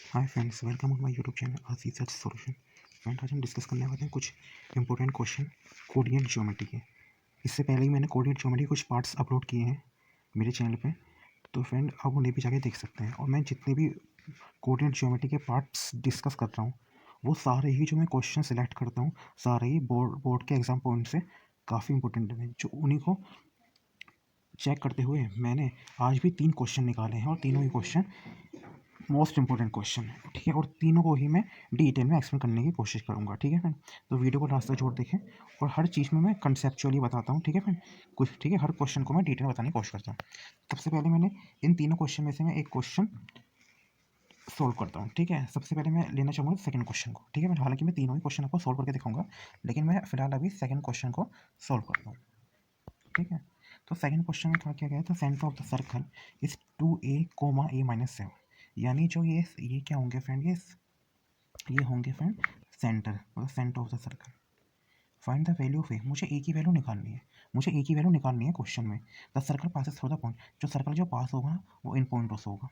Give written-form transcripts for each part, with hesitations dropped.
Hi friends, welcome on my YouTube channel RC search solution. Friend, आज हम discuss करने वाले हैं कुछ इंपॉर्टेंट क्वेश्चन कोऑर्डिनेट ज्योमेट्री के। इससे पहले ही मैंने कोऑर्डिनेट ज्योमेट्री कुछ पार्ट्स अपलोड किए हैं मेरे चैनल पे, तो फ्रेंड आप उन्हें भी जाके देख सकते हैं। और मैं जितने भी कोऑर्डिनेट ज्योमेट्री के पार्ट्स डिस्कस करता हूँ, वो सारे ही जो मैं क्वेश्चन सेलेक्ट करता हूँ, सारे ही बोर्ड के एग्जाम पॉइंट से काफ़ी इंपॉर्टेंट हैं। जो उन्हीं को चेक करते हुए मैंने आज भी 3 क्वेश्चन निकाले हैं, और तीनों ही क्वेश्चन मोस्ट इंपॉर्टेंट क्वेश्चन है, ठीक है। और तीनों को ही मैं डिटेल में एक्सप्लेन करने की कोशिश करूंगा, ठीक है फ्रेंड। तो वीडियो को लास्ट तक जोड़ देखें, और हर चीज़ में मैं कंसेप्चुअली बताता हूँ, ठीक है फ्रेंड। कुछ ठीक है, हर क्वेश्चन को मैं डिटेल में बताने की कोशिश करता हूँ। सबसे पहले मैंने इन तीनों क्वेश्चन में से मैं एक क्वेश्चन सोल्व करता हूँ, ठीक है। सबसे पहले मैं लेना चाहूँगा सेकंड क्वेश्चन को, ठीक है। हालांकि मैं तीनों ही क्वेश्चन आपको सोल्व करके दिखाऊंगा, लेकिन मैं फिलहाल अभी सेकंड क्वेश्चन को सोल्व करता हूँ, ठीक है। तो सेकंड क्वेश्चन में क्या किया गया है, तो centre of the circle is 2a, a-7। यानी जो ये क्या होंगे फ्रेंड, ये होंगे फ्रेंड सेंटर, मतलब center of the circle. Find the value of a, मुझे ए की वैल्यू निकालनी है, क्वेश्चन में। The circle passes through the point, जो सर्कल जो पास होगा वो इन पॉइंटों से होगा।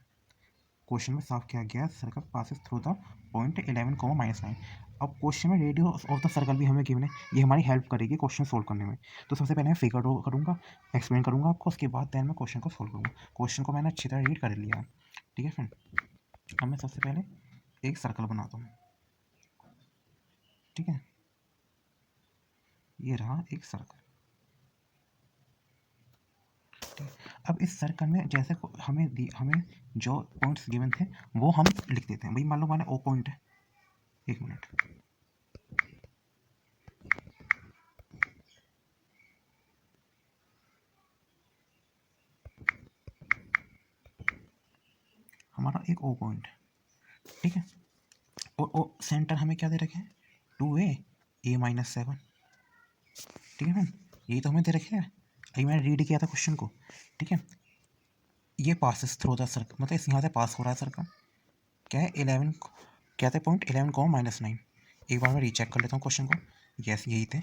क्वेश्चन में साफ किया गया, circle passes through the point 11, -9। अब क्वेश्चन में रेडियस ऑफ द सर्कल भी हमें गिवन है, ये हमारी हेल्प करेगी क्वेश्चन सोल्व करने में। तो सबसे पहले मैं फिगर ड्रॉ करूँगा, एक्सप्लेन करूँगा आपको, उसके बाद देन मैं क्वेश्चन को सोल्व करूँगा। क्वेश्चन को मैंने अच्छी तरह रीड कर लिया, ठीक है फ्रेंड। अब मैं सबसे पहले एक सर्कल बनाता हूँ, ठीक है। ये रहा एक सर्कल। अब इस सर्कल में जैसे हमें जो पॉइंट्स गिवन थे वो हम लिख देते हैं। भाई मान लो मैंने ओ पॉइंट है, एक मिनट, हमारा एक ओ पॉइंट है, ठीक है। और ओ सेंटर हमें क्या दे रखे हैं, 2a, a-7, ठीक है मैम। यही तो हमें दे रखे हैं, अभी मैंने रीड किया था क्वेश्चन को, ठीक है। ये पासिस थ्रू द सर्कल, मतलब इस यहाँ से पास हो रहा है सर्कल, क्या है 11, क्या थे पॉइंट 11, -9। एक बार मैं रीचेक कर लेता हूँ क्वेश्चन को। यस, यही थे,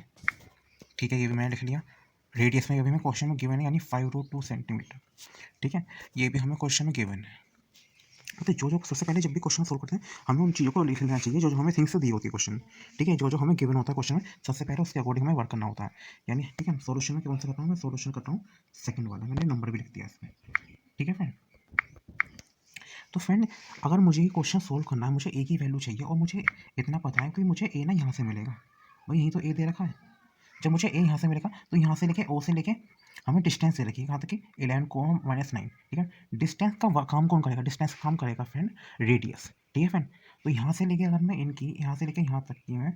ठीक है। ये भी मैंने लिख लिया। रेडियस में अभी मैं क्वेश्चन में गिवन है, यानी 5√2 सेंटीमीटर, ठीक है। ये भी हमें क्वेश्चन में गिवन है। तो जो सबसे पहले जब भी क्वेश्चन सोल्व करते हैं, हमें उन चीज़ों को लिख लेना चाहिए जो हमें थिंग्स से दी होती है क्वेश्चन, ठीक है। जो हमें गिवन होता है क्वेश्चन में, सबसे पहले उसके अकॉर्डिंग हमें वर्क करना होता है, यानी ठीक है। सोल्यूशन में कौन सा करता हूँ, मैं सोल्यूशन करता हूँ सेकंड वाला, मैंने नंबर भी लिख दिया इसमें, ठीक है फ्रेंड। तो फ्रेंड, अगर मुझे ये क्वेश्चन सोल्व करना है, मुझे ए की वैल्यू चाहिए, और मुझे इतना पता है कि मुझे ए ना यहाँ से मिलेगा, भाई यहीं तो ए दे रखा है। जब मुझे ए यहाँ से मिलेगा, तो यहाँ से लेके ओ से लेके हमें डिस्टेंस दे रखी है, कहाँ तक कि 11, -9, ठीक है। डिस्टेंस का काम कौन करेगा, डिस्टेंस काम करेगा फ्रेंड रेडियस, ठीक है फ्रेंड। तो यहाँ से लेके अगर मैं इनकी यहाँ से लेके यहाँ तक की मैं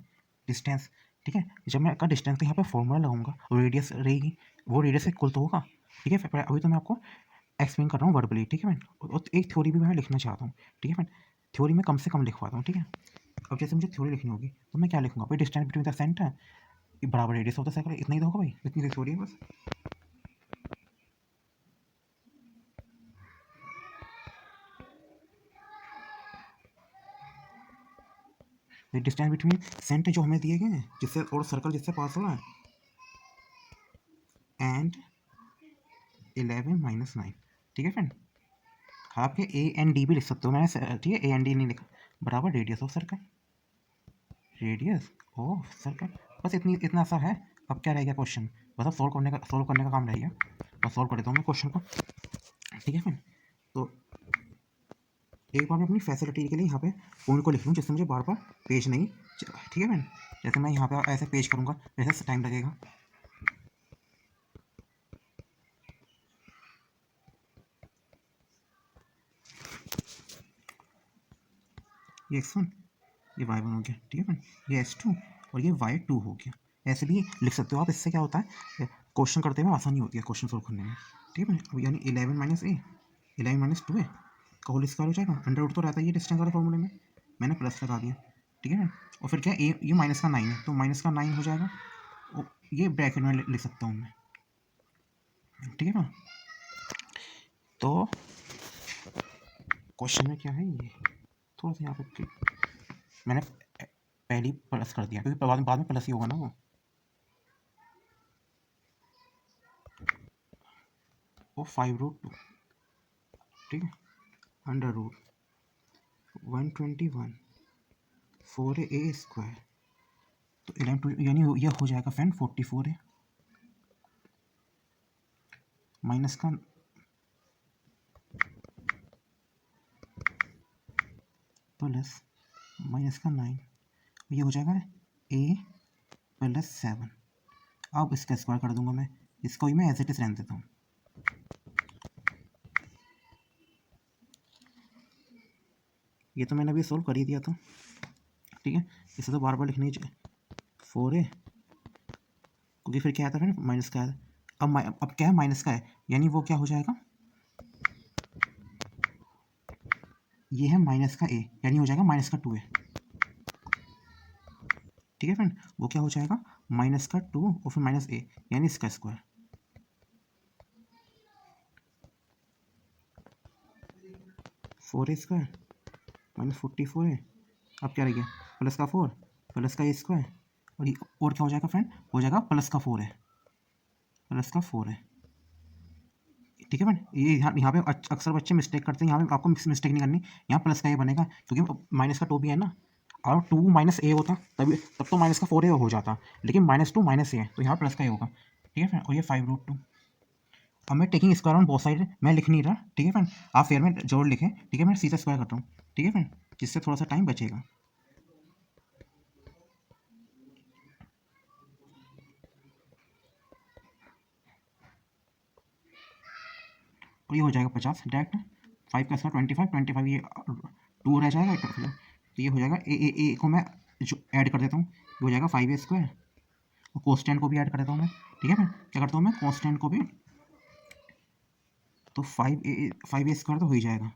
डिस्टेंस, ठीक है, जब मैं का डिस्टेंस, तो यहाँ पे फॉर्मूला लगाऊंगा, रेडियस रहेगी, वो रेडियस से इक्वल तो होगा, ठीक है। अभी तो मैं आपको एक्सप्लेन कर रहा हूँ वर्बली, ठीक है फ्रेंड। और एक थ्योरी भी मैं लिखना चाहता हूँ, ठीक है फ्रेंड। थ्योरी में कम से कम लिखवाता हूँ, ठीक है। अब जैसे मुझे थ्योरी लिखनी होगी, तो मैं क्या लिखूंगा, भाई डिस्टेंस बिटवीन द सेंटर बराबर रेडियस ऑफ द सर्कल, इतना ही तो होगा भाई, इतनी सी थ्योरी है बस। डिस्टेंस बिटवीन सेंटर जो हमें दिए गए हैं, जिससे और सर्कल जिससे पास हो रहा है, एंड 11, -9, ठीक है फ्रेंड। आप ए एंड डी भी लिख सकते हो, मैंने ठीक है ए एंड डी नहीं लिखा, बराबर radius of circle, radius of circle, बस इतना सा है। अब क्या रह गया क्वेश्चन, बस सोल्व करने का काम रह गया। बस सोल्व कर देता हूँ मैं क्वेश्चन को, ठीक है फ्रेंड। तो एक बार मैं अपनी फैसिलिटी के लिए यहाँ पे पॉइंट को लिख लूँ, जिससे मुझे बार बार पेज नहीं, ठीक है फ्रेंड। जैसे मैं यहाँ पे ऐसे पेज करूँगा, जैसे टाइम लगेगा। ये x1, ये y1 हो गया, ठीक है फ्रेंड। ये s2 और ये y2 हो गया। ऐसे भी लिख सकते हो आप। इससे क्या होता है, क्वेश्चन करते हुए आसानी होती है क्वेश्चन सोल्व करने में, ठीक है फ्रेंड। अब यानी 11 - a, 11 - 2a का होल स्क्वायर हो जाएगा। अंडर रूट तो रहता है ये डिस्टेंस वाले फॉर्मूले में, मैंने प्लस लगा दिया, ठीक है। और फिर क्या, ये माइनस का 9 है, तो माइनस का 9 हो जाएगा, और ये ब्रैकेट में लिख सकता हूँ मैं, ठीक है ना। तो क्वेश्चन में क्या है, ये थोड़ा सा यहाँ पे मैंने पहले ही प्लस कर दिया, क्योंकि बाद में प्लस ही होगा ना वो 5√2, ठीक है, अंडर रूट 121 4a² तो 11 यानी यह हो जाएगा फ्रेंड 44 है माइनस का प्लस माइनस का 9 ये हो जाएगा a+7। अब इसका स्क्वायर कर दूंगा मैं, इसको ही मैं एज इट इज रहने देता हूँ। ये तो मैंने अभी सोल्व कर ही दिया था, ठीक है, इसे तो बार बार लिखनी चाहिए 4a, क्योंकि फिर क्या आता है फ्रेंड माइनस का है। अब क्या है माइनस का है, यानी वो क्या हो जाएगा, ये है माइनस का a, यानी हो जाएगा माइनस का 2a, ठीक है फ्रेंड। वो क्या हो जाएगा माइनस का 2 और फिर माइनस a, यानी इसका स्क्वायर। फोर ए स्क्वायर माइनस 44 है, अब क्या रह गया प्लस का 4 प्लस का a स्क्वायर, और क्या हो जाएगा फ्रेंड, हो जाएगा प्लस का 4 है, प्लस का 4 है, ठीक है फ्रेंड। ये यहाँ पे अक्सर बच्चे मिस्टेक करते हैं, यहाँ पे आपको मिस्टेक नहीं करनी, यहाँ प्लस का ए बनेगा क्योंकि माइनस का 2 भी है ना, और 2 माइनस ए होता तब तो माइनस का 4a हो जाता, लेकिन -2 माइनस ए है तो यहाँ प्लस का ए होगा, ठीक है फ्रेंड। और ये 5√2। अब मैं taking square on both side मैं लिख नहीं रहा, ठीक है फ्रेंड, आप फेयर में जरूर लिखें, ठीक है, मैं सीधा स्क्वायर करता हूँ, ठीक है फ्रेंड, जिससे थोड़ा सा टाइम बचेगा। और ये हो जाएगा 50 डायरेक्ट, 5 का स्क्वायर 25 ये 2 रह जाएगा, तो ये हो जाएगा ए को मैं जो ऐड कर देता हूँ, ये हो जाएगा 5a² और कोस्टेंट को भी ऐड कर देता हूँ मैं, ठीक है फ्रेंड। क्या करता हूँ मैं कोस्टेंट को भी, तो 5a² तो हो ही जाएगा,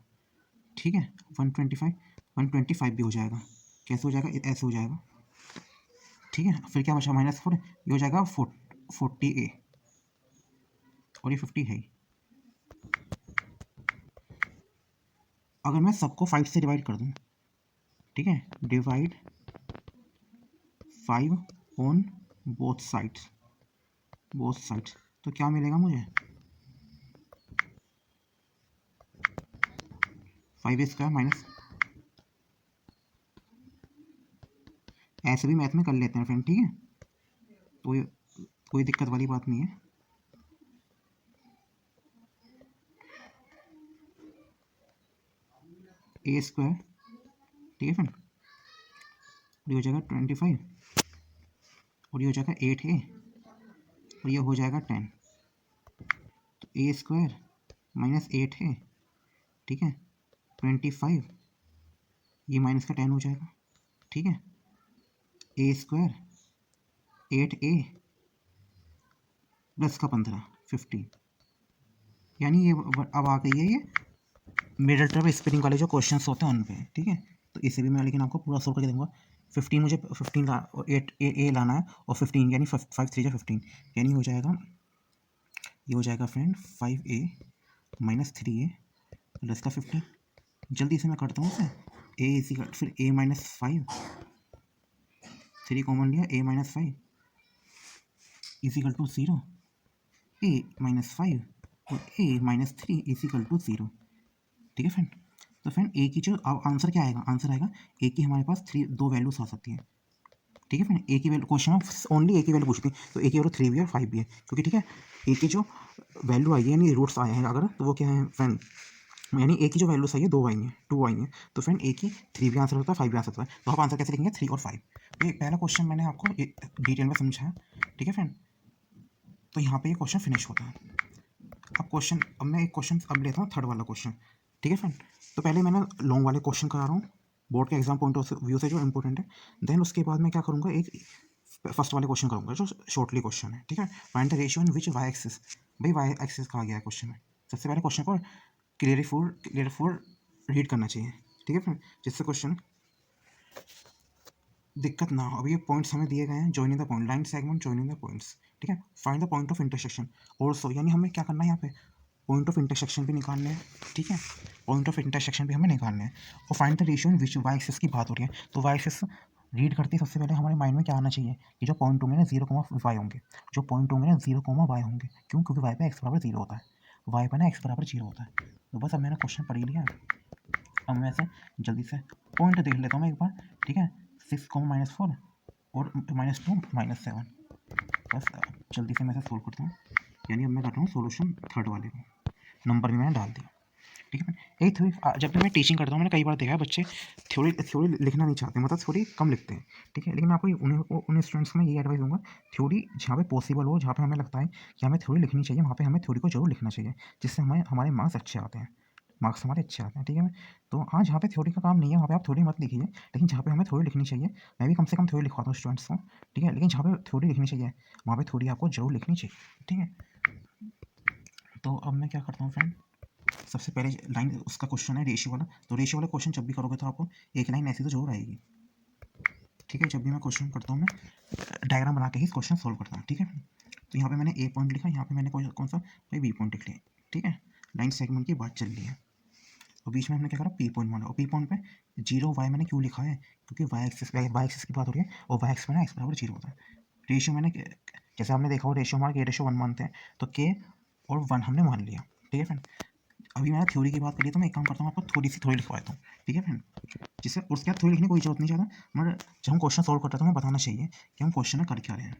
ठीक है। 125 भी हो जाएगा, कैसे हो जाएगा, ऐसे हो जाएगा, ठीक है। फिर क्या बचा -4, ये हो जाएगा 40a और ये 50 है। अगर मैं सबको 5 से डिवाइड कर दूँ, ठीक है, डिवाइड 5 ऑन बोथ साइड्स, तो क्या मिलेगा मुझे 5a² माइनस, ऐसे भी मैथ में कर लेते हैं फ्रेंड, ठीक है, तो कोई दिक्कत वाली बात नहीं है। a², ठीक है फ्रेंड, ये हो जाएगा 25 और ये हो जाएगा 8a और ये हो जाएगा 10, तो a² माइनस 8 है, ठीक है, 25 ये माइनस का 10 हो जाएगा, ठीक है, a² 8a प्लस का 15 15, यानी ये अब आ गई है ये मिडल टर्म स्प्रिंग वाले जो क्वेश्चंस होते हैं उन पे, ठीक है। तो इसे भी मैं लेकिन आपको पूरा सोल्व करके दूंगा। 15 मुझे 15 ला 8 ए लाना है और 15 यानी 5 3 15, यानी हो जाएगा, ये हो जाएगा friend 5a minus 3a plus का 15। जल्दी से मैं करता हूँ इसे, a इसी फिर a माइनस 5, 3 कॉमन लिया, a minus 5 equal to 0, a minus 5 और a माइनस 3 इजिकल टू 0, ठीक है फ्रेंड। तो फ्रेंड ए की जो आंसर क्या आएगा, आंसर आएगा ए की हमारे पास 2 वैल्यूज आ सकती है, ठीक है फ्रेंड। ए की वैल्यू क्वेश्चन में ओनली ए की वैल्यू पूछती है, तो ए की वैल्यू 3 भी है और 5 भी है, क्योंकि ठीक है ए की जो वैल्यू आई है यानी रूट्स आए हैं अगर, तो वो क्या है फ्रेंड, यानी ए की जो वैल्यूज आई है 2 आई हैं 2 आई हैं, तो फ्रेंड ए की 3 भी आंसर होता है 5 भी आ सकता है, तो आप आंसर कैसे लिखेंगे 3 और 5। तो ये पहला क्वेश्चन मैंने आपको डिटेल में समझाया, ठीक है फ्रेंड। तो यहाँ पे ये क्वेश्चन फिनिश होता है। अब मैं एक क्वेश्चन अब लेता हूँ थर्ड वाला क्वेश्चन, ठीक है फ्रेंड। तो पहले मैंने लॉन्ग वाले क्वेश्चन करा रहा हूँ बोर्ड के एग्जाम पॉइंट ऑफ व्यू से जो इंपॉर्टेंट है, देन उसके बाद मैं क्या करूँगा एक फर्स्ट वाले क्वेश्चन करूँगा जो शॉर्टली क्वेश्चन है, ठीक है। Find the ratio in which Y axis, भाई वाई एक्सिस कहा गया है क्वेश्चन में। सबसे पहले क्वेश्चन को क्लियरफुल रीड करना चाहिए, ठीक है फ्रेंड, जिससे क्वेश्चन दिक्कत ना हो। अब ये पॉइंट्स हमें दिए गए हैं, joining the point line segment joining the points, ठीक है। Find the point of intersection also, यानी हमें क्या करना है यहाँ पे पॉइंट ऑफ इंटरसेक्शन भी निकालने हैं, ठीक है, पॉइंट ऑफ इंटरसेक्शन भी हमें निकालने हैं। और find the ratio in which Y axis की बात हो रही है, तो वाई एक्सिस रीड करते ही सबसे पहले हमारे माइंड में क्या आना चाहिए कि जो पॉइंट होंगे ना 0, y होंगे, जो पॉइंट होंगे ना 0, y होंगे, क्यों, क्योंकि वाई पे x बराबर 0 होता है, वाई पे ना x बराबर 0 होता है। तो बस अब मैंने क्वेश्चन पढ़ ही लिया, अब मैं ऐसे जल्दी से पॉइंट देख लेता हूँ मैं एक बार, ठीक है। 6 -4 और -2 -7, बस जल्दी से मैं इसे सोल्व करता हूँ। यानी अब मैं कर रहा हूँ सोल्यूशन थर्ड वाले को, नंबर भी मैंने डाल दिया, ठीक है। यही थ्योरी जब भी मैं टीचिंग करता हूँ, मैंने कई बार देखा है बच्चे थ्योरी थ्योरी लिखना नहीं चाहते, मतलब थ्योरी कम लिखते हैं, ठीक है। लेकिन मैं आपको उन स्टूडेंट्स को मैं ये एडवाइस दूंगा, थ्योरी जहाँ पे पॉसिबल हो, जहाँ पे हमें लगता है कि हमें थ्योरी लिखनी चाहिए, वहाँ पे हमें थ्योरी को जरूर लिखना चाहिए, जिससे हमें हमारे मार्क्स अच्छे आते हैं, मार्क्स हमारे अच्छे आते हैं, ठीक है। तो हाँ, जहाँ पे थ्योरी का काम नहीं है वहाँ पे आप थ्योरी मत लिखिए, लेकिन जहाँ पे हमें थ्योरी लिखनी चाहिए, मैं भी कम से कम थ्योरी लिखवाता हूँ स्टूडेंट्स को, ठीक है। लेकिन जहाँ पे थ्योरी लिखनी चाहिए वहाँ पे थ्योरी आपको जरूर लिखनी चाहिए, ठीक है। तो अब मैं क्या करता हूँ फ्रेंड, सबसे पहले लाइन उसका क्वेश्चन है रेशियो वाला, तो रेशियो वाला क्वेश्चन जब भी करोगे तो आपको एक लाइन ऐसी तो जरूर आएगी, ठीक है। जब भी मैं क्वेश्चन करता हूँ मैं डायग्राम बना के ही क्वेश्चन सोल्व करता हूँ, ठीक है। तो यहाँ पे मैंने ए पॉइंट लिखा, यहाँ पे मैंने कौन सा भाई बी पॉइंट लिख लिया, ठीक है। लाइन सेगमेंट की बात चल रही है, और बीच में हमने क्या करा पी पॉइंट माना, और पी पॉइंट पे 0 वाई मैंने क्यों लिखा है, क्योंकि वाई एक्सिस की बात हो रही है, और वाई एक्स में ना एक्स बराबर 0 होता है। रेशियो मैंने जैसे आपने देखा हो रेशियो हमारा के रेशियो 1 मानते हैं, तो के और 1 हमने मान लिया, ठीक है फ्रेंड। अभी मैंने थ्योरी की बात करी, तो मैं एक काम करता हूँ, आपको थोड़ी सी थ्योरी लिखवा देता हूँ, ठीक है फ्रेंड। जिससे उसके बाद थ्योरी लिखने की कोई जरूरत नहीं ज़्यादा, मगर जब हम क्वेश्चन सोल्व करते हैं तो हमें बताना चाहिए कि हम क्वेश्चन में कर क्या रहे हैं।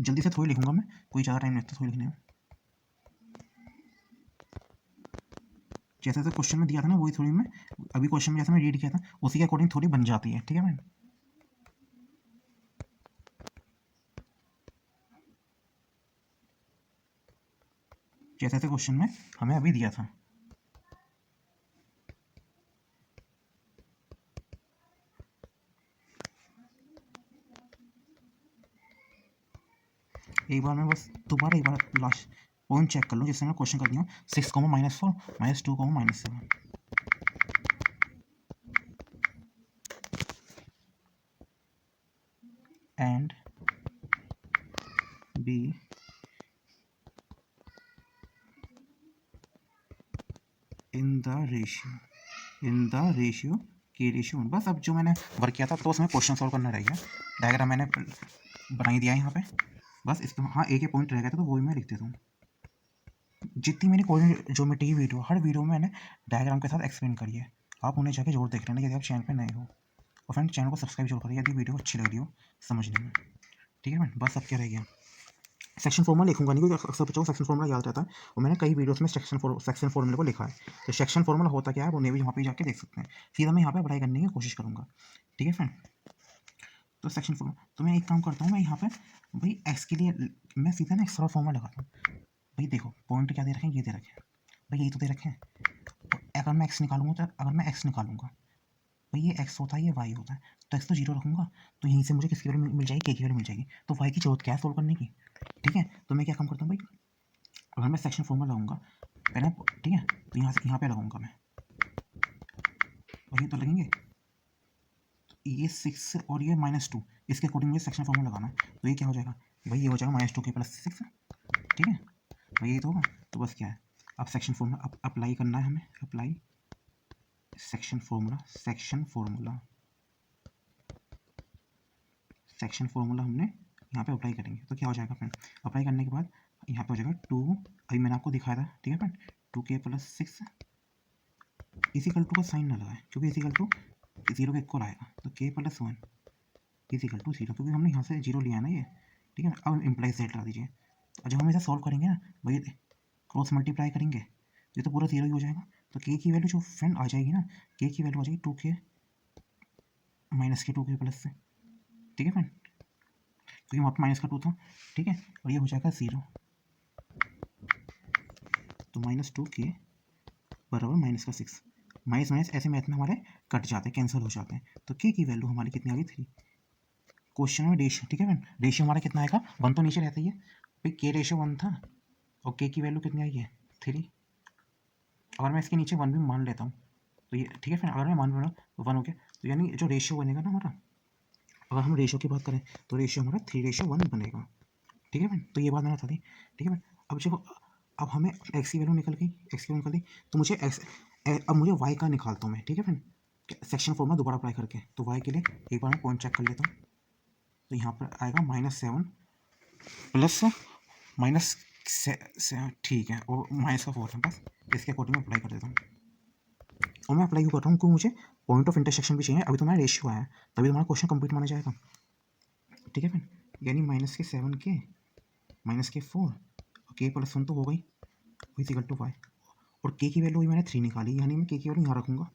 जल्दी से थ्योरी लिखूंगा मैं, कोई ज़्यादा टाइम नहीं लगता थ्योरी लिखने में। जैसे जैसे क्वेश्चन में दिया था ना वही थ्योरी में, अभी क्वेश्चन में जैसे मैं रीड किया था उसी के अकॉर्डिंग थ्योरी बन जाती है, ठीक है मैम। जैसे जैसे क्वेश्चन में हमें अभी दिया था, एक बार मैं बस दोबारा एक बार लास्ट पॉइंट चेक कर लूँ जिससे मैं क्वेश्चन कर दिया हूँ। 6 -4 -2 -7 and B in the ratio के रेशियो। बस अब जो मैंने वर्क किया था तो उसमें क्वेश्चन सॉल्व करना रह गया, डायग्राम मैंने बना ही दिया यहाँ पे, बस इसके हाँ एक एक पॉइंट रह गया था तो वो भी मैं लिख देता हूँ। जितनी मैंने कोऑर्डिनेट ज्योमेट्री की वीडियो, हर वीडियो में मैंने डायग्राम के साथ एक्सप्लेन करी है, आप उन्हें जाके जरूर देख लेना यदि आप चैनल पे नए हो, और फ्रेंड चैनल को सब्सक्राइब जरूर करें यदि वीडियो अच्छी लग रही हो समझने में, ठीक है फ्रेंड। बस अब क्या रह गया, सेक्शन फॉर्मूला लिखूंगा नहीं क्योंकि अक्सर बच्चों को सेक्शन फॉर्मूला याद रहता है, और मैंने कई वीडियोस में सेक्शन फॉर्मूले को लिखा है, तो सेक्शन फॉर्मूला होता क्या है वो भी वहाँ पे जाके देख सकते हैं, सीधा मैं यहाँ पे अप्लाई करने की कोशिश करूँगा, ठीक है फ्रेंड। तो सेक्शन फॉर्मूला, तो मैं एक काम करता हूँ, मैं यहाँ पे भाई एक्स के लिए मैं सीधा ना एक्स्ट्रा फॉर्मूला लगाता हूँ। भाई देखो पॉइंट क्या दे रखे हैं, ये दे रखे हैं भाई, यही तो दे रखे हैं। तो अगर मैं एक्स निकालूंगा, तो अगर मैं एक्स निकालूंगा भाई ये एक्स होता है ये वाई होता है, तो एक्स तो जीरो रखूंगा, तो यहीं से मुझे किसकी वैल्यू मिल जाएगी, के की वैल्यू मिल जाएगी, तो वाई की जरूरत क्या है सोल्व करने की, ठीक है। तो मैं क्या काम करता हूँ भाई, अगर मैं सेक्शन फॉर्मूला लगाऊंगा पहले, ठीक है, तो यहाँ से यहाँ पे लगाऊंगा मैं, वही तो लगेंगे, तो ये 6 और ये -2, इसके अकॉर्डिंग मुझे सेक्शन फॉर्मूला लगाना है, तो ये क्या हो जाएगा भाई, ये हो जाएगा -2 के +6, ठीक है भाई, यही तो होगा। तो बस क्या है, अब सेक्शन फॉर्मूला अप्लाई करना है हमें, apply section formula, section formula हमने यहाँ पे अप्लाई करेंगे, तो क्या हो जाएगा फ्रेंड, अप्लाई करने के बाद यहाँ पे हो जाएगा 2, अभी मैंने आपको दिखाया था, ठीक है फ्रेंड, 2k + 6 इजिकल टू का साइन ना लगाए क्योंकि इजिकल टू 0 के इक्वल आएगा, तो k + 1 इजिकल टू 0, क्योंकि हमने यहाँ से 0 लिया है ना ये, ठीक है। अब इम्प्लाई सेट ला दीजिए, तो जब हम इसे सॉल्व करेंगे ना भाई, क्रॉस मल्टीप्लाई करेंगे ये तो पूरा 0 ही हो जाएगा, तो k की वैल्यू जो फ्रेंड आ जाएगी ना, k की वैल्यू आ जाएगी 2k -2k प्लस से, ठीक है फ्रेंड, क्योंकि वहाँ पर -2 था, ठीक है, और ये हो जाएगा 0, तो -2k बराबर -6, माइनस माइनस ऐसे मैथ में हमारे कट जाते हैं, कैंसिल हो जाते हैं, तो k की वैल्यू हमारी कितनी आ गई 3, क्वेश्चन में रेशियो, ठीक है फ्रेंड, रेशियो हमारा कितना आएगा 1 तो नीचे रहता ही है भाई, k रेशियो 1 था और k की वैल्यू कितनी आई है 3, अगर मैं इसके नीचे 1 भी मान लेता हूँ तो ये ठीक है फ्रेंड, अगर मैं मान रहा हूँ 1 हो गया, तो यानी जो रेशियो बनेगा ना हमारा, अगर हम रेशियो की बात करें तो रेशियो हमारा 3:1 बनेगा, ठीक है फ्रेंड। तो ये बात मैंने बता दी, ठीक है फ्रेंड। अब जब अब हमें एक्स की वैल्यू निकल गई, एक्स की वैल्यू निकल गई, तो मुझे अब मुझे वाई का निकालता हूँ मैं, ठीक है फ्रेंड, सेक्शन फॉर्मूला दोबारा अप्लाई करके, तो वाई के लिए एक बार मैं पॉइंट चेक कर लेता हूँ, तो यहाँ पर आएगा -7 प्लस माइनस, ठीक है, और माइनस का 4 है, बस इसके अकॉर्डिंग अप्लाई कर देता हूँ, और मैं अप्लाई क्यों कर रहा हूँ, क्योंकि मुझे पॉइंट ऑफ इंटरसेक्शन भी चाहिए। अभी तो मेरा रेशियो आया, तभी तुम्हारा क्वेश्चन कंप्लीट माना जाएगा। ठीक है फ्रेंड, यानी -7 -4 k+1 तो हो गई इक्वल टू वाई, और k की वैल्यू हुई मैंने 3 निकाली, यानी मैं k की वैल्यू यहाँ रखूँगा,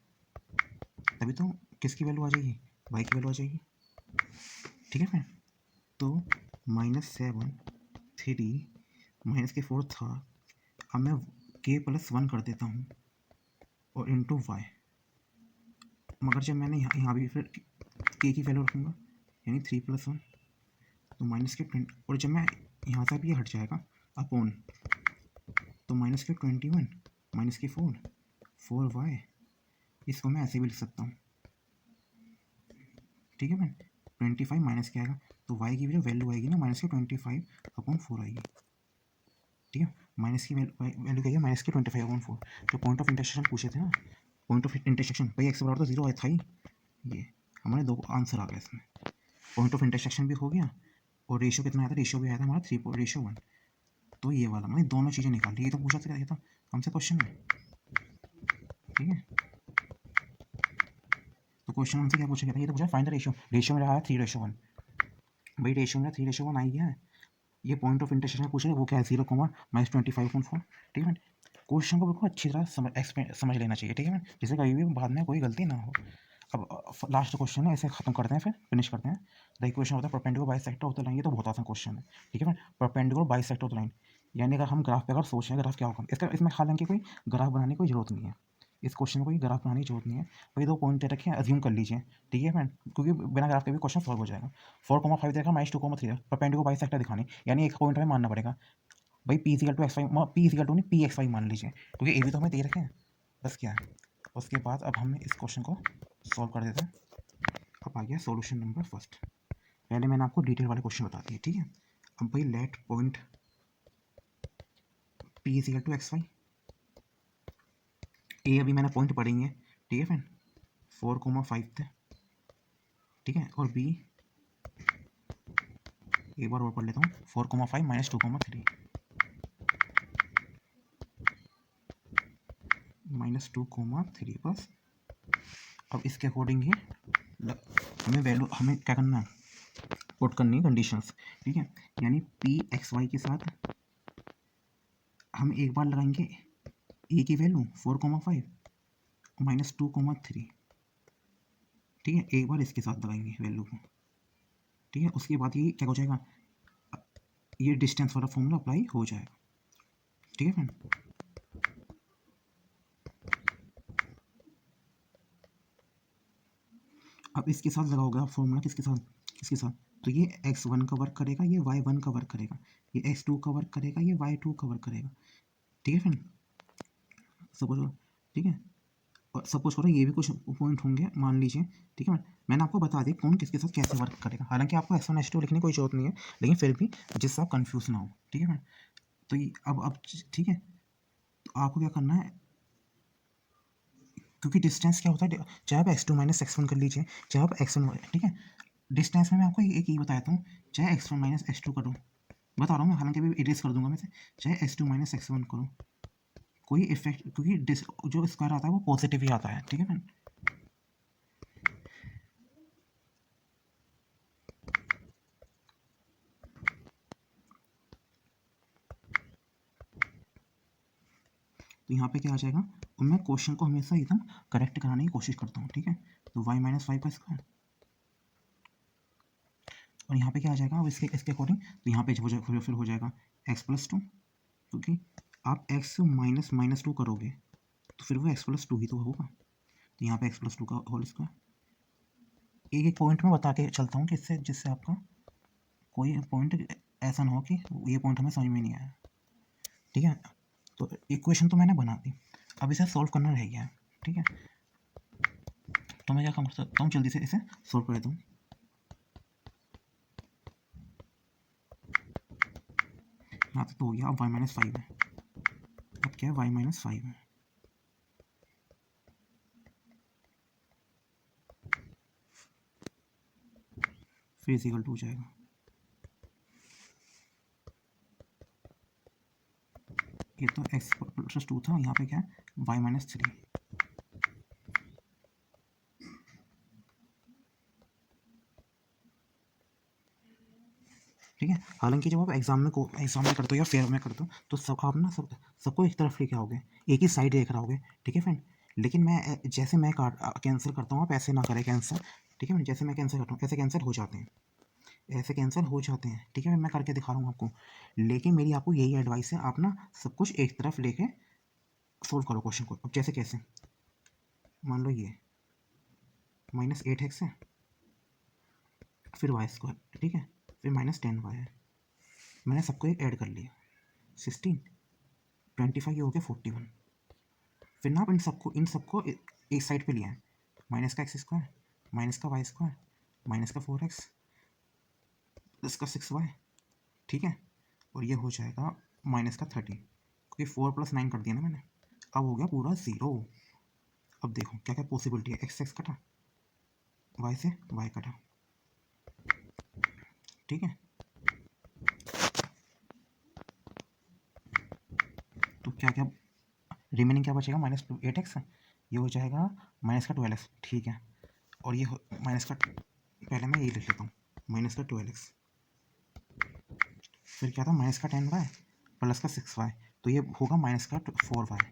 तभी तो किसकी वैल्यू आ जाएगी, y की वैल्यू आ जाएगी। ठीक है फ्रेंड, तो -7 3 -4 था, अब मैं k+1 कर देता हूँ और इंटू वाई, मगर जब मैंने यहाँ भी फिर k की वैल्यू रखूँगा, यानी 3+1 तो -20, और जब मैं यहाँ से भी ये हट जाएगा अपॉन, तो -21 -4 इसको मैं ऐसे भी लिख सकता हूँ। ठीक है मैम, 25 माइनस क्या आएगा, तो y की जो वैल्यू आएगी ना -25/4 आएगी। ठीक है, माइनस की वैल्यू क्या है, -25/4। जो पॉइंट ऑफ इंटरसेक्शन पूछे थे ना, पॉइंट ऑफ इंटरसेक्शन भाई x बराबर तो 0 आया था ही, ये हमारे दो आंसर आ गए इसमें। पॉइंट ऑफ इंटरसेक्शन भी हो गया और रेशियो कितना आया था, रेशियो भी आया था हमारा 3:1। तो ये वाला मैंने दोनों चीज़ें निकाली, ये तो पूछा था, ये तो हमसे क्वेश्चन है। ठीक है, तो क्वेश्चन हमसे क्या पूछा गया था, ये तो पूछा फाइंड द रेशियो, रेशियो मेरा आया 3:1। भाई रेशियो मेरा 3:1 आई है, ये पॉइंट ऑफ इंटरसेक्शन पूछे वो क्या है, 0, -25/4। ठीक है, क्वेश्चन को बिल्कुल अच्छी तरह समझ लेना चाहिए। ठीक है, जिससे कभी भी बाद में कोई गलती ना हो। अब लास्ट क्वेश्चन है, ऐसे खत्म करते हैं, फिर फिनिश करते हैं। द क्वेश्चन होता है perpendicular bisector of the line, ये तो बहुत आसान क्वेश्चन है। ठीक है, perpendicular bisector of the line, यानी अगर हम ग्राफ पे अगर सोच रहे हैं ग्राफ क्या होगा, इसमें हालांकि कोई ग्राफ बनाने की कोई जरूरत नहीं है, इस क्वेश्चन में कोई ग्राफ बनाने की जरूरत नहीं है। वही 2 पॉइंट दे रखे हैं, अज्यूम कर लीजिए। ठीक है फ्रेंड, क्योंकि बिना ग्राफ के भी क्वेश्चन सॉल्व हो जाएगा। 4,5 देखा, -2,3 परपेंडिकुलर बाइसेक्टर दिखाने, यानी एक पॉइंट हमें मानना पड़ेगा भाई p equal to x Y, p equal to नहीं पी एक्स वाई मान लीजिए, क्योंकि ए भी तो हमें दे रखे हैं। बस क्या है, उसके बाद अब हम इस क्वेश्चन को सॉल्व कर देते हैं। अब आ गया सॉल्यूशन नंबर फर्स्ट। पहले मैंने आपको डिटेल वाले क्वेश्चन बता दिए। ठीक है, अब भाई let point p equal to x y, ए अभी मैंने पॉइंट पढ़ेंगे। ठीक है फ्रेंड, 4,5 थे। ठीक है, और b एक बार और पढ़ लेता हूँ, 4,5 -2,3 -2,3 बस। अब इसके अकॉर्डिंग ही हमें वैल्यू, हमें क्या करना है, पुट करनी है कंडीशंस। ठीक है, यानी पी एक्स वाई के साथ हम एक बार लगाएंगे ए की वैल्यू 4,5 -2,3। ठीक है, एक बार इसके साथ लगाएंगे वैल्यू को। ठीक है, उसके बाद ये क्या हो जाएगा, ये डिस्टेंस वाला फॉर्मूला अप्लाई हो जाएगा। ठीक है फ्रेंड, अब इसके साथ लगाओगे आप फॉर्मूला, किसके साथ, किसके साथ, तो ये x1 का वर्क करेगा, ये y1 का वर्क करेगा, ये x2 का वर्क करेगा, ये y2 का वर्क करेगा। ठीक है फ्रेंड, सपोज, ठीक है, और सपोज करो ये भी कुछ पॉइंट होंगे मान लीजिए। ठीक है, मैंने आपको बता दी कौन किसके साथ कैसे वर्क करेगा, हालांकि आपको x1 x2 लिखने की कोई जरूरत नहीं है, लेकिन फिर भी जिससे आप कंफ्यूज ना हो। ठीक है फ्रेंड, तो ये अब ठीक है, तो आपको क्या करना है, क्योंकि डिस्टेंस क्या होता है, चाहे आप x2 - x1 कर लीजिए, चाहे आप x1, ठीक है, डिस्टेंस में मैं आपको एक ही बताता हूँ, चाहे x1 - x2 करो, बता रहा हूँ मैं, हालांकि अभी इरेज कर दूंगा मैं से, चाहे x2 - x1 करो, कोई इफेक्ट, क्योंकि जो स्क्वायर आता है वो पॉजिटिव ही आता है। ठीक है मैम, तो यहाँ पे क्या आ जाएगा, और मैं क्वेश्चन को हमेशा एकदम करेक्ट कराने की कोशिश करता हूँ। ठीक है, तो y - 5 का स्क्वायर, और यहाँ पे क्या आ जाएगा, अब इसके अकॉर्डिंग, तो यहाँ पे फिर हो जाएगा x+2, क्योंकि आप x -2 करोगे तो फिर वो x+2 ही तो होगा, तो यहाँ पे x+2 का होल स्क्वायर। एक एक पॉइंट में बता के चलता हूँ, जिससे जिससे आपका कोई पॉइंट ऐसा ना हो कि ये पॉइंट हमें समझ में नहीं आया। ठीक है, तो इक्वेशन तो मैंने बना दी, अब इसे सॉल्व करना रह गया है। ठीक है, तो मैं क्या कर सकता हूँ, जल्दी से इसे सॉल्व कर देता हूँ। यहाँ तक तो हो गया, अब y - 5 है, अब क्या है, y - 5 है, फिर इक्वल टू हो जाएगा, ये तो x+2 था, यहाँ पे क्या है y - 3, ठीक है। हालांकि जब आप एग्जाम में करते हो या फेयर में करते हो तो सब आप ना सबको एक तरफ लेके आओगे, एक ही साइड देख रहे होगे, ठीक है फ्रेंड। लेकिन मैं जैसे मैं कैंसिल करता हूँ, आप ऐसे ना करें कैंसिल, ठीक है फ्रेंड। जैसे मैं कैंसिल करता हूँ ऐसे कैंसिल हो जाते हैं, ऐसे कैंसिल हो जाते हैं, ठीक है। मैं करके दिखा रहा हूँ आपको। लेकिन मेरी आपको यही एडवाइस है, आप ना सब कुछ एक तरफ लेके सोल्व करो क्वेश्चन को। अब जैसे कैसे, मान लो ये -8x है, फिर वाई स्क्वायर, ठीक है, फिर -10y है। मैंने सबको एक ऐड कर लिया, 16, 25 ये हो गया 41। फिर ना आप इन सबको एक साइड पे लिया है, माइनस का एक्स स्क्वायर, माइनस का वाई स्क्वायर, माइनस का 4x, प्लस का 6y, ठीक है। और ये हो जाएगा माइनस का 30, क्योंकि 4 + 9 कर दिया ना मैंने। अब हो गया पूरा 0। अब देखो क्या क्या पॉसिबिलिटी है, एक्स कटा, वाई से वाई कटा, ठीक है। तो क्या क्या रिमेनिंग क्या बचेगा, -8x, ये हो जाएगा -12x, ठीक है। और ये माइनस का, पहले मैं ये लिख लेता हूँ, -12x, फिर क्या था, -10y प्लस का 6y, तो ये होगा -4y।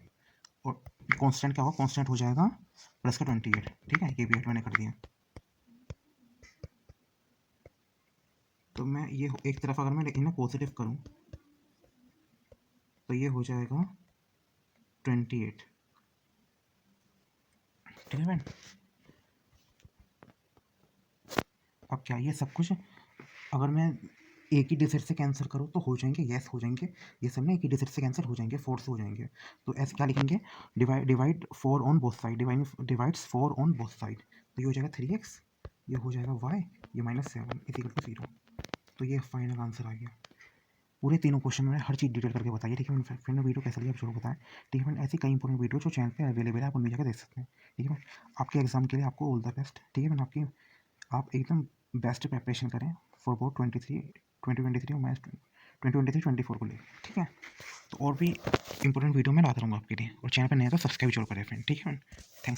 और कांस्टेंट क्या होगा, कांस्टेंट हो जाएगा प्लस का 28, ठीक है। ये भी ऐड मैंने कर दिया। तो मैं ये एक तरफ अगर मैं इन्हें पॉजिटिव करूँ तो ये हो जाएगा 28, ठीक है फ्रेंड। अब क्या ये सब कुछ अगर मैं एक ही डिजिट से कैंसिल करूँ तो हो जाएंगे, यस हो जाएंगे, ये सब ना एक ही डिजिट से कैंसिल हो जाएंगे, 4 से हो जाएंगे। तो ऐसे क्या लिखेंगे, divide 4 on both side, divides 4 on both side, तो ये हो जाएगा 3x, ये हो जाएगा y, ये -7 = 0। तो ये फाइनल आंसर आ गया। पूरे तीनों क्वेश्चन में हर चीज़ डिटेल करके बताइए, ठीक है फ्रेंड। फ्रेंड वीडियो कैसा लगा आप जरूर बताएं, ठीक है फ्रेंड। ऐसी कई इंपॉर्टेंट वीडियो जो चैनल पे अवेलेबल है, आप उनमें जाकर देख सकते हैं, ठीक है फ्रेंड। आपके एग्जाम के लिए आपको ऑल द बेस्ट, ठीक है फ्रेंड। आप एकदम बेस्ट प्रिपरेशन करें फॉर बोर्ड 2023 और मैथ 2023-24 को लिए, ठीक है। तो और भी इंपॉर्टेंट वीडियो मैं लाता रहूँगा आपके लिए, और चैनल पर नया तो सब्सक्राइब जरूर करें फ्रेंड, ठीक है फ्रेंड। थैंक्स।